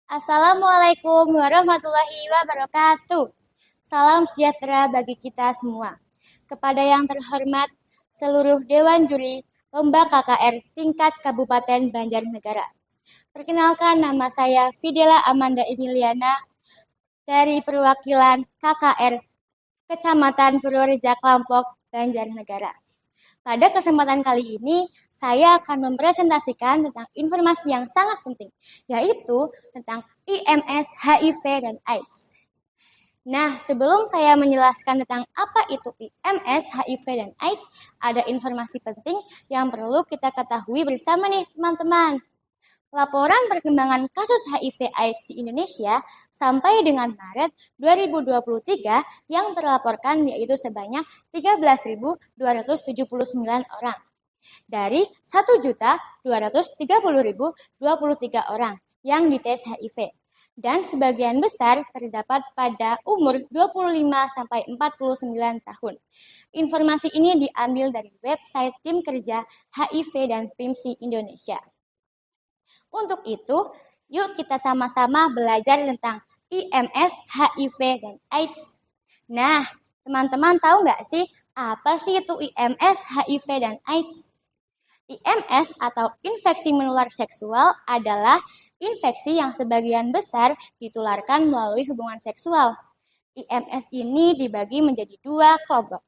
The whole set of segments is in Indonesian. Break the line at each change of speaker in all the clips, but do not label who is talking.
Assalamualaikum warahmatullahi wabarakatuh. Salam sejahtera bagi kita semua. Kepada yang terhormat seluruh Dewan Juri Lomba KKR tingkat Kabupaten Banjarnegara. Perkenalkan, nama saya Fidela Amanda Emiliana dari perwakilan KKR Kecamatan Purworeja Klampok, Banjarnegara. Pada kesempatan kali ini, saya akan mempresentasikan tentang informasi yang sangat penting, yaitu tentang IMS, HIV, dan AIDS. Nah, sebelum saya menjelaskan tentang apa itu IMS, HIV, dan AIDS, ada informasi penting yang perlu kita ketahui bersama nih, teman-teman. Laporan perkembangan kasus HIV/AIDS di Indonesia sampai dengan Maret 2023 yang terlaporkan yaitu sebanyak 13.279 orang. Dari 1.230.023 orang yang dites HIV. Dan sebagian besar terdapat pada umur 25-49 tahun. Informasi ini diambil dari website Tim Kerja HIV dan PIMSI Indonesia. Untuk itu, yuk kita sama-sama belajar tentang IMS, HIV, dan AIDS. Nah, teman-teman tahu nggak sih apa sih itu IMS, HIV, dan AIDS? IMS atau infeksi menular seksual adalah infeksi yang sebagian besar ditularkan melalui hubungan seksual. IMS ini dibagi menjadi dua kelompok.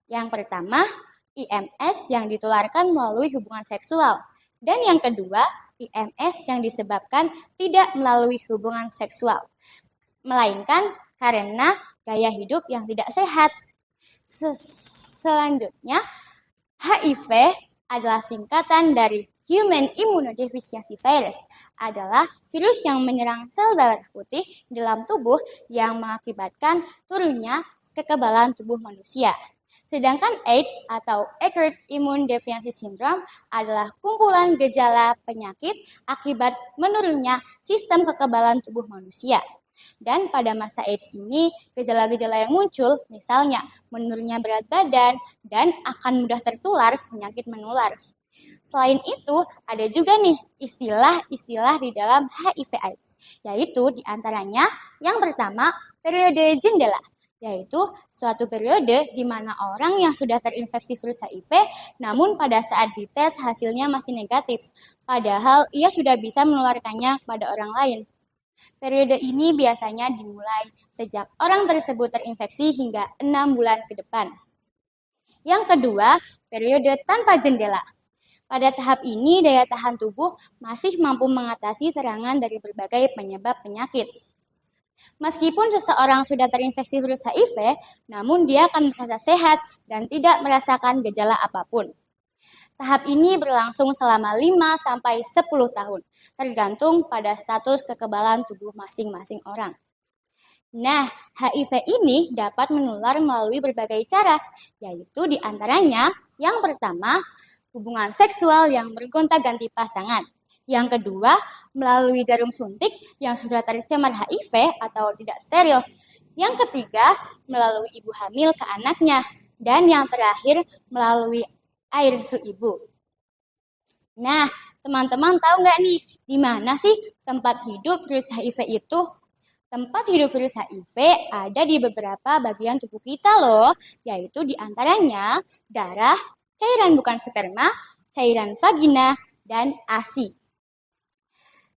Yang pertama, IMS yang ditularkan melalui hubungan seksual. Dan yang kedua, IMS yang disebabkan tidak melalui hubungan seksual, melainkan karena gaya hidup yang tidak sehat. Selanjutnya, HIV adalah singkatan dari Human Immunodeficiency Virus, adalah virus yang menyerang sel darah putih dalam tubuh yang mengakibatkan turunnya kekebalan tubuh manusia. Sedangkan AIDS atau Acquired Immune Deficiency Syndrome adalah kumpulan gejala penyakit akibat menurunnya sistem kekebalan tubuh manusia. Dan pada masa AIDS ini, gejala-gejala yang muncul misalnya menurunnya berat badan dan akan mudah tertular penyakit menular. Selain itu, ada juga nih istilah-istilah di dalam HIV/AIDS, yaitu diantaranya yang pertama, periode jendela, yaitu suatu periode di mana orang yang sudah terinfeksi virus HIV namun pada saat dites hasilnya masih negatif, padahal ia sudah bisa menularkannya pada orang lain. Periode ini biasanya dimulai sejak orang tersebut terinfeksi hingga 6 bulan ke depan. Yang kedua, periode tanpa jendela. Pada tahap ini, daya tahan tubuh masih mampu mengatasi serangan dari berbagai penyebab penyakit. Meskipun seseorang sudah terinfeksi virus HIV, namun dia akan merasa sehat dan tidak merasakan gejala apapun. Tahap ini berlangsung selama 5-10 tahun, tergantung pada status kekebalan tubuh masing-masing orang. Nah, HIV ini dapat menular melalui berbagai cara, yaitu diantaranya yang pertama, hubungan seksual yang bergonta-ganti pasangan. Yang kedua, melalui jarum suntik yang sudah tercemar HIV atau tidak steril. Yang ketiga, melalui ibu hamil ke anaknya. Dan yang terakhir, melalui air susu ibu. Nah, teman-teman tahu nggak nih, di mana sih tempat hidup virus HIV itu? Tempat hidup virus HIV ada di beberapa bagian tubuh kita loh, yaitu di antaranya darah, cairan bukan sperma, cairan vagina, dan ASI.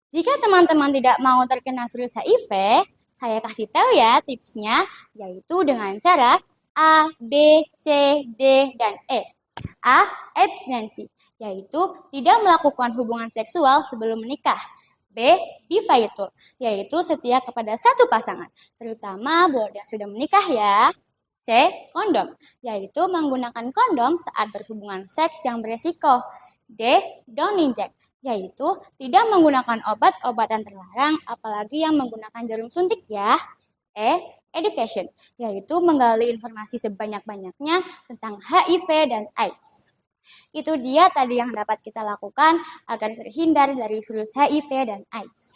Jika teman-teman tidak mau terkena virus HIV, saya kasih tahu ya tipsnya, yaitu dengan cara A, B, C, D, dan E. A. Abstinensi, yaitu tidak melakukan hubungan seksual sebelum menikah. B. Biviatur, yaitu setia kepada satu pasangan, terutama buat yang sudah menikah ya. C. Kondom, yaitu menggunakan kondom saat berhubungan seks yang beresiko. D. Don't inject, yaitu tidak menggunakan obat-obatan terlarang, apalagi yang menggunakan jarum suntik ya. E. Education, yaitu menggali informasi sebanyak-banyaknya tentang HIV dan AIDS. Itu dia tadi yang dapat kita lakukan agar terhindar dari virus HIV dan AIDS.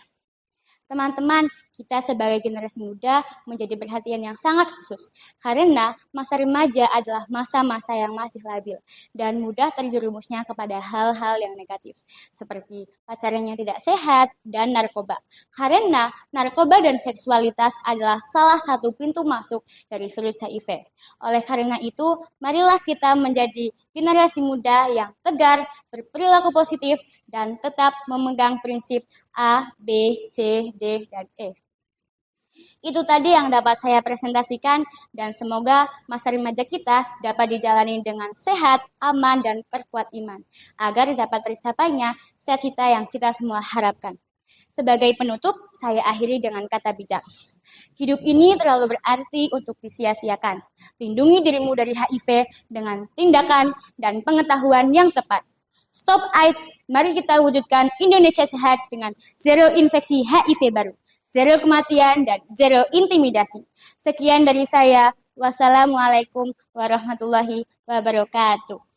Teman-teman, kita sebagai generasi muda menjadi perhatian yang sangat khusus. Karena masa remaja adalah masa-masa yang masih labil dan mudah terjerumusnya kepada hal-hal yang negatif, seperti pacaran yang tidak sehat dan narkoba. Karena narkoba dan seksualitas adalah salah satu pintu masuk dari virus HIV. Oleh karena itu, marilah kita menjadi generasi muda yang tegar, berperilaku positif, dan tetap memegang prinsip A, B, C, D, dan E. Itu tadi yang dapat saya presentasikan dan semoga masa remaja kita dapat dijalani dengan sehat, aman, dan perkuat iman agar dapat tercapainya cita-cita yang kita semua harapkan. Sebagai penutup, saya akhiri dengan kata bijak. Hidup ini terlalu berarti untuk disia-siakan. Lindungi dirimu dari HIV dengan tindakan dan pengetahuan yang tepat. Stop AIDS, mari kita wujudkan Indonesia sehat dengan zero infeksi HIV baru, zero kematian, dan zero intimidasi. Sekian dari saya. Wassalamualaikum warahmatullahi wabarakatuh.